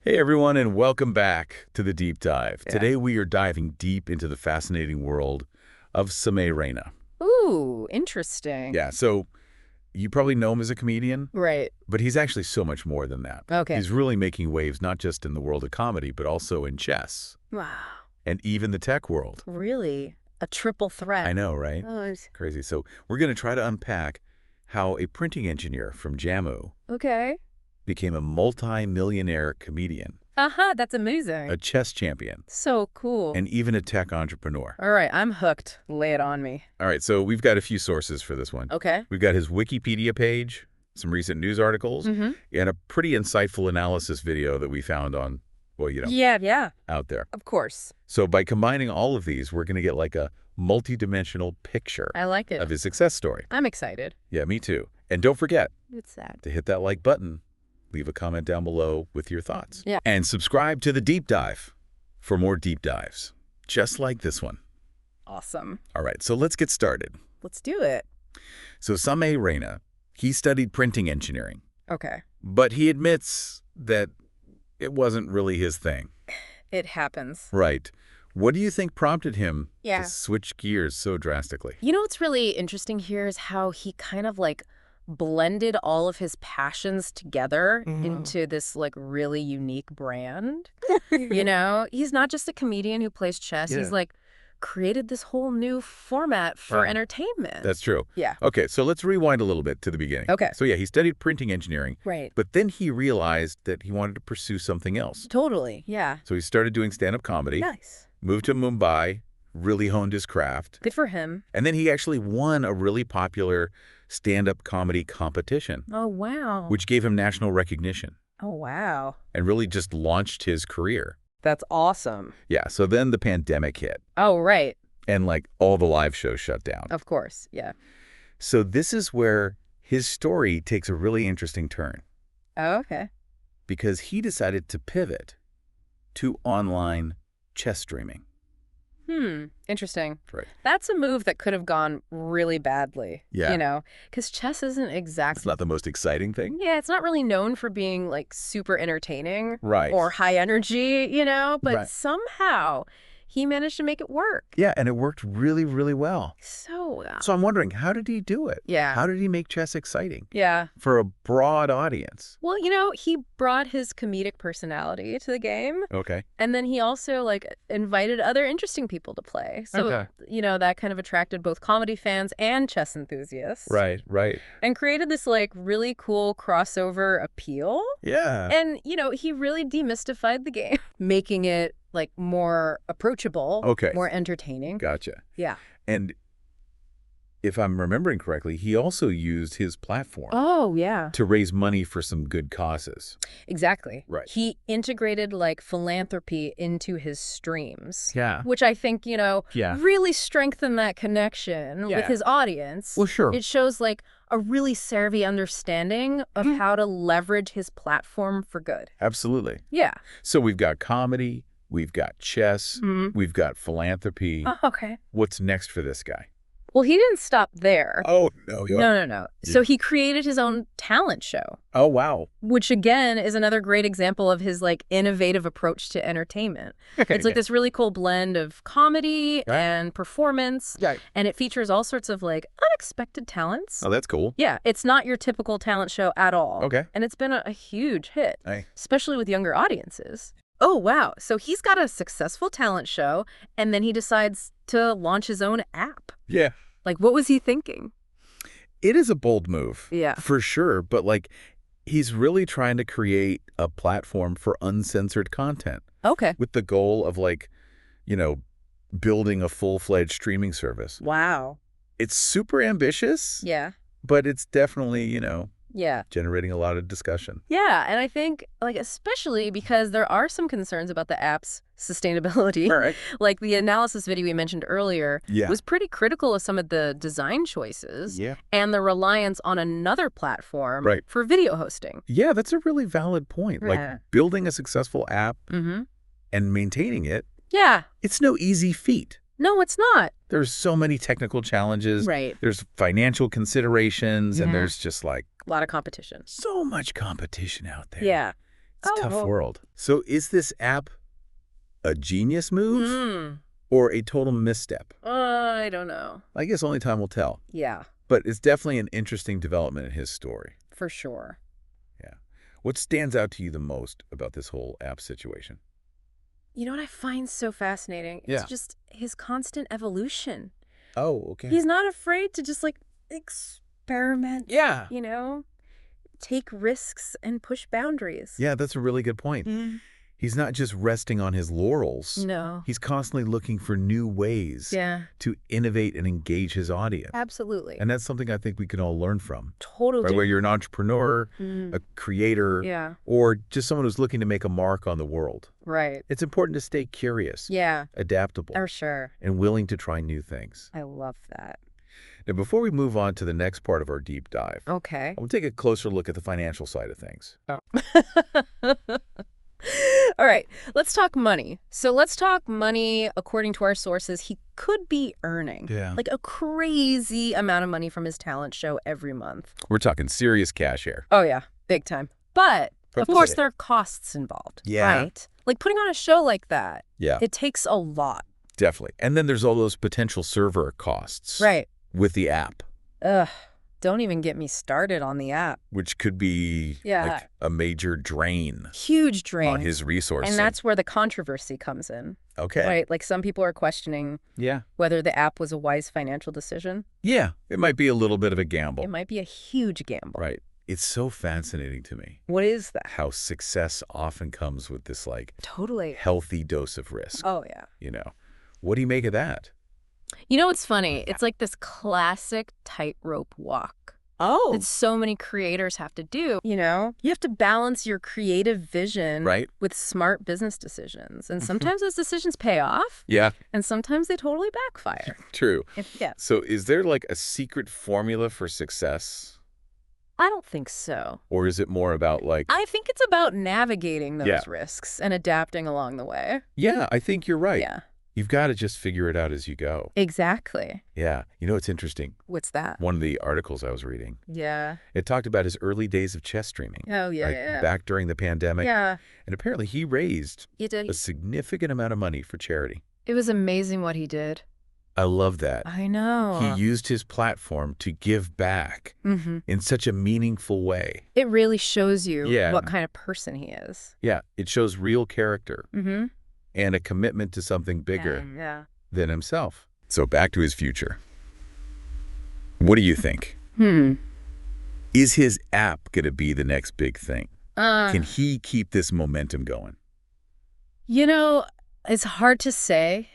Hey everyone, and welcome back to the Deep Dive. Yeah. Today we are diving deep into the fascinating world of Samay Raina. Ooh, interesting. Yeah, so you probably know him as a comedian, Right. but he's actually so much more than that. Okay. He's really making waves not just in the world of comedy, but also in chess Wow. and even the tech world. Really? A triple threat. I know, right? Oh, it's... Crazy. So we're going to try to unpack how a printing engineer from Jammu Okay. became a multi-millionaire comedian, That's amazing. a chess champion, So cool. and even a tech entrepreneur. All right, I'm hooked. Lay it on me. All right, so we've got a few sources for this one. Okay. We've got his Wikipedia page, some recent news articles, and a pretty insightful analysis video that we found on, well, Yeah, out there. of course. So by combining all of these, we're going to get like a multi-dimensional picture I like it. of his success story. I'm excited. Yeah, me too. And don't forget It's sad. to hit that like button, leave a comment down below with your thoughts. Yeah. And subscribe to the Deep Dive for more deep dives, just like this one. Awesome. All right, so let's get started. Let's do it. So Samay Raina, he studied printing engineering, Okay. but he admits that it wasn't really his thing. It happens. Right. What do you think prompted him Yeah. to switch gears so drastically? You know what's really interesting here is how he kind of blended all of his passions together into this really unique brand. He's not just a comedian who plays chess. Yeah. He's created this whole new format for entertainment. That's true. Yeah. Okay, so let's rewind a little bit to the beginning. Okay. So yeah, he studied printing engineering, Right. but then he realized that he wanted to pursue something else. Totally. Yeah. So he started doing stand-up comedy, Nice. moved to Mumbai, really honed his craft, Good for him. and then he actually won a really popular stand-up comedy competition, Oh, wow. which gave him national recognition Oh, wow. and really just launched his career. That's awesome. Yeah, so then the pandemic hit Oh, right. and all the live shows shut down. Of course. Yeah. So this is where his story takes a really interesting turn Oh, okay. because he decided to pivot to online chess streaming. Interesting. Right. That's a move that could have gone really badly. Yeah. Because chess isn't exactly... It's not the most exciting thing. Yeah, it's not really known for being super entertaining Right. or high energy, but Right. somehow he managed to make it work. Yeah, and it worked really, really well. So well. So I'm wondering, how did he do it? Yeah. How did he make chess exciting Yeah. for a broad audience? Well, he brought his comedic personality to the game, Okay. and then he also invited other interesting people to play. So, Okay. That kind of attracted both comedy fans and chess enthusiasts. Right. And created this really cool crossover appeal. Yeah. And, he really demystified the game, making it more approachable, Okay. more entertaining. Gotcha. Yeah. And if I'm remembering correctly, he also used his platform Oh, yeah. to raise money for some good causes. Exactly. Right. He integrated philanthropy into his streams. Yeah. Which I think, Yeah. really strengthened that connection Yeah. with his audience. Well, sure. It shows a really savvy understanding of how to leverage his platform for good. Absolutely. Yeah. So we've got comedy, we've got chess, we've got philanthropy. Oh, okay. What's next for this guy? Well, he didn't stop there. Oh, no. No. So he created his own talent show, Oh, wow. which again is another great example of his innovative approach to entertainment. Okay. It's this really cool blend of comedy and performance, Yeah. and it features all sorts of unexpected talents. Oh, that's cool. Yeah, it's not your typical talent show at all. Okay. And it's been a huge hit, Hey. especially with younger audiences. Oh, wow. So he's got a successful talent show, and then he decides to launch his own app. Yeah. What was he thinking? It is a bold move. Yeah. For sure. But he's really trying to create a platform for uncensored content Okay. with the goal of building a full-fledged streaming service. Wow. It's super ambitious, Yeah. but it's definitely, Yeah. generating a lot of discussion. Yeah, and I think, especially because there are some concerns about the app's sustainability. All right. The analysis video we mentioned earlier Yeah. was pretty critical of some of the design choices Yeah. and the reliance on another platform Right. for video hosting. Yeah, that's a really valid point. Yeah. Building a successful app Mm-hmm. and maintaining it, Yeah. it's no easy feat. No, it's not. There's so many technical challenges. Right. There's financial considerations, and Yeah. there's just A lot of competition. so much competition out there. Yeah. It's a tough world. So is this app a genius move or a total misstep? I don't know. I guess only time will tell. Yeah. But it's definitely an interesting development in his story. For sure. Yeah. What stands out to you the most about this whole app situation? You know what I find so fascinating? Yeah. It's just his constant evolution. Oh, okay. He's not afraid to just, like, experiment. Yeah. You know? Take risks and push boundaries. Yeah, that's a really good point. He's not just resting on his laurels. No. He's constantly looking for new ways to innovate and engage his audience. Absolutely. And that's something I think we can all learn from. Totally. Right? Whether you're an entrepreneur, a creator, or just someone who's looking to make a mark on the world. Right. It's important to stay curious, adaptable, For sure. and willing to try new things. I love that. Now, before we move on to the next part of our deep dive, Okay. we'll take a closer look at the financial side of things. All right, let's talk money. So let's talk money. According to our sources, he could be earning like a crazy amount of money from his talent show every month. We're talking serious cash here. Oh, yeah, big time. But, of course, there are costs involved, right? Like putting on a show like that, it takes a lot. Definitely. And then there's all those potential server costs. Right. With the app. Ugh. Don't even get me started on the app. Which could be like a major drain. Huge drain. On his resources. And that's where the controversy comes in. Okay. Right? Like some people are questioning whether the app was a wise financial decision. Yeah. It might be a little bit of a gamble. It might be a huge gamble. Right. It's so fascinating to me. What is that? How success often comes with this like healthy dose of risk. Oh, yeah. You know. What do you make of that? You know what's funny? It's like this classic tightrope walk. Oh. That so many creators have to do. You know, you have to balance your creative vision with smart business decisions. And sometimes those decisions pay off. Yeah. And sometimes they totally backfire. True. Yeah. So is there like a secret formula for success? I don't think so. Or is it more about like... I think it's about navigating those risks and adapting along the way. Yeah, I think you're right. Yeah. You've got to just figure it out as you go. Exactly. Yeah. You know, it's interesting. What's that? One of the articles I was reading. Yeah. It talked about his early days of chess streaming. Oh, yeah, Back during the pandemic. Yeah. And apparently he raised a significant amount of money for charity. It was amazing what he did. I love that. I know. He used his platform to give back in such a meaningful way. It really shows you what kind of person he is. Yeah. It shows real character. And a commitment to something bigger than himself. So back to his future. What do you think? Is his app going to be the next big thing? Can he keep this momentum going? You know, it's hard to say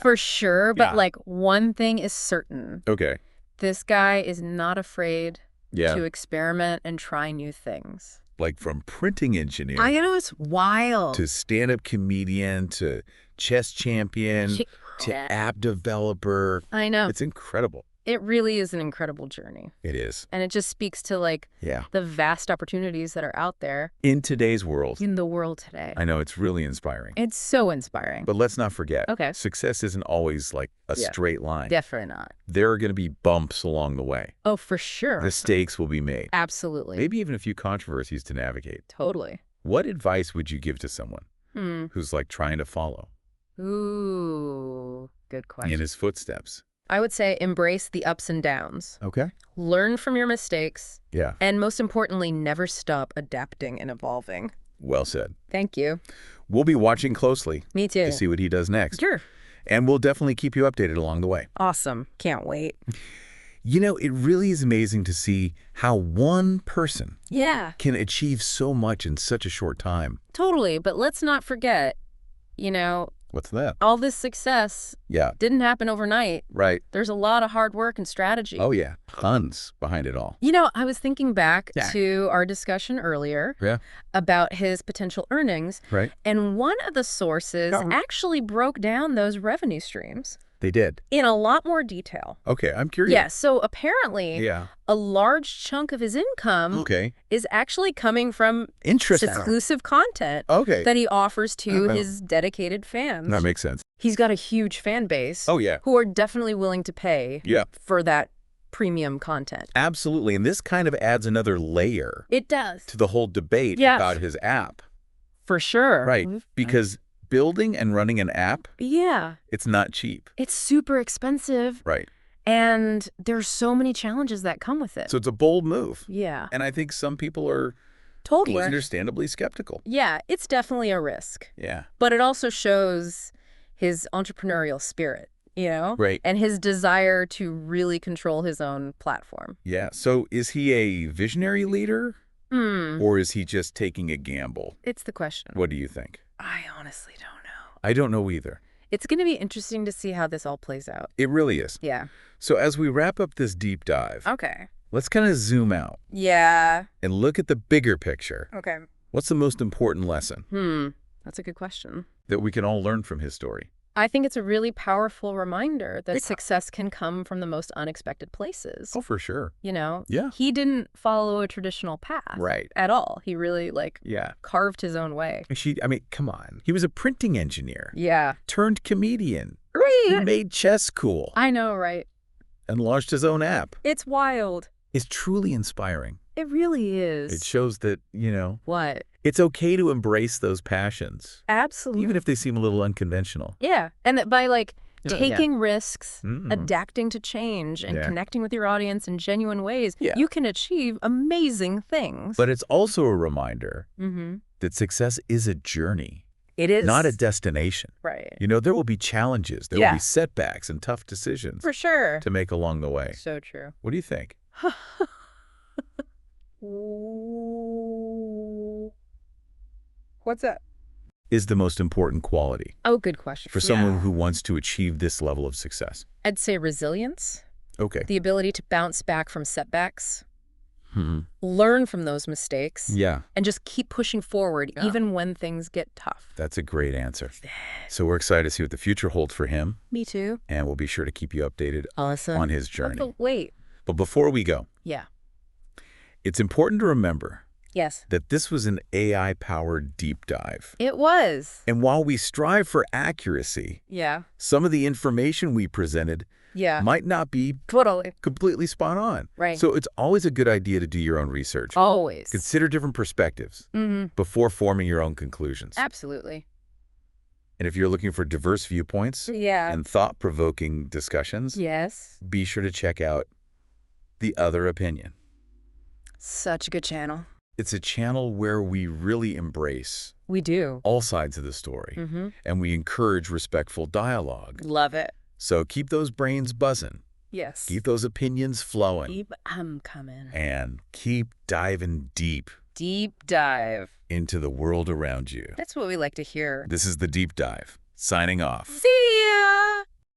for sure, but like one thing is certain. Okay. This guy is not afraid to experiment and try new things. Like from printing engineer. I know, it's wild. To stand-up comedian, to chess champion, to app developer. I know. It's incredible. It really is an incredible journey. It is. And it just speaks to like the vast opportunities that are out there. In today's world. In the world today. I know, it's really inspiring. It's so inspiring. But let's not forget. Okay. Success isn't always like a straight line. Definitely not. There are going to be bumps along the way. Oh, for sure. Mistakes will be made. Absolutely. Maybe even a few controversies to navigate. Totally. What advice would you give to someone who's like trying to follow? Ooh, good question. In his footsteps. I would say embrace the ups and downs. Okay. Learn from your mistakes. Yeah. And most importantly, never stop adapting and evolving. Well said. Thank you. We'll be watching closely. Me too. To see what he does next. Sure. And we'll definitely keep you updated along the way. Awesome. Can't wait. You know, it really is amazing to see how one person can achieve so much in such a short time. Totally. But let's not forget, you know, what's that? All this success didn't happen overnight. Right. There's a lot of hard work and strategy. Oh, yeah. Tons behind it all. You know, I was thinking back to our discussion earlier about his potential earnings. Right. And one of the sources actually broke down those revenue streams. They did. In a lot more detail. Okay, I'm curious. Yeah, so apparently a large chunk of his income is actually coming from exclusive content that he offers to his dedicated fans. That makes sense. He's got a huge fan base who are definitely willing to pay for that premium content. Absolutely, and this kind of adds another layer. It does. To the whole debate about his app. For sure. Right, because building and running an app, yeah, it's not cheap. it's super expensive. Right. And there's so many challenges that come with it. So it's a bold move. Yeah. And I think some people are Totally. understandably skeptical. Yeah, it's definitely a risk. Yeah. But it also shows his entrepreneurial spirit, you know? Right. And his desire to really control his own platform. Yeah. So is he a visionary leader or is he just taking a gamble? It's the question. What do you think? I honestly don't know. I don't know either. It's going to be interesting to see how this all plays out. It really is. Yeah. So as we wrap up this deep dive, Okay. let's kind of zoom out Yeah. and look at the bigger picture. Okay. What's the most important lesson That's a good question. that we can all learn from his story? I think it's a really powerful reminder that success can come from the most unexpected places. Oh, for sure. You know? Yeah. He didn't follow a traditional path. Right. At all. He really, Yeah. carved his own way. I mean, come on. He was a printing engineer. Yeah. Turned comedian. Right. He made chess cool. I know, right? And launched his own app. It's wild. It's truly inspiring. It really is. It shows that, What? it's okay to embrace those passions. Absolutely. Even if they seem a little unconventional. Yeah. And that by taking risks, Mm-hmm. adapting to change, and connecting with your audience in genuine ways, you can achieve amazing things. But it's also a reminder Mm-hmm. that success is a journey. It is. Not a destination. Right. There will be challenges. There will be setbacks and tough decisions For sure. to make along the way. So true. What do you think? What's that? Is the most important quality Oh, good question. for someone who wants to achieve this level of success? I'd say resilience, Okay. the ability to bounce back from setbacks, Hmm. learn from those mistakes, Yeah, and just keep pushing forward even when things get tough. that's a great answer. So we're excited to see what the future holds for him, Me too. and we'll be sure to keep you updated Awesome. on his journey. But wait. But before we go, Yeah. it's important to remember Yes. that this was an AI-powered deep dive. It was. And while we strive for accuracy, Yeah. some of the information we presented Yeah. might not be Totally. completely spot on. Right. So it's always a good idea to do your own research. Always. Consider different perspectives before forming your own conclusions. Absolutely. And if you're looking for diverse viewpoints Yeah. and thought-provoking discussions, Yes. be sure to check out The Other Opinion. Such a good channel. It's a channel where we really embrace We do. all sides of the story, and we encourage respectful dialogue. Love it. So keep those brains buzzing, Yes. keep those opinions flowing, Keep coming. and keep diving deep Deep dive. into the world around you. That's what we like to hear. This is The Deep Dive, signing off. See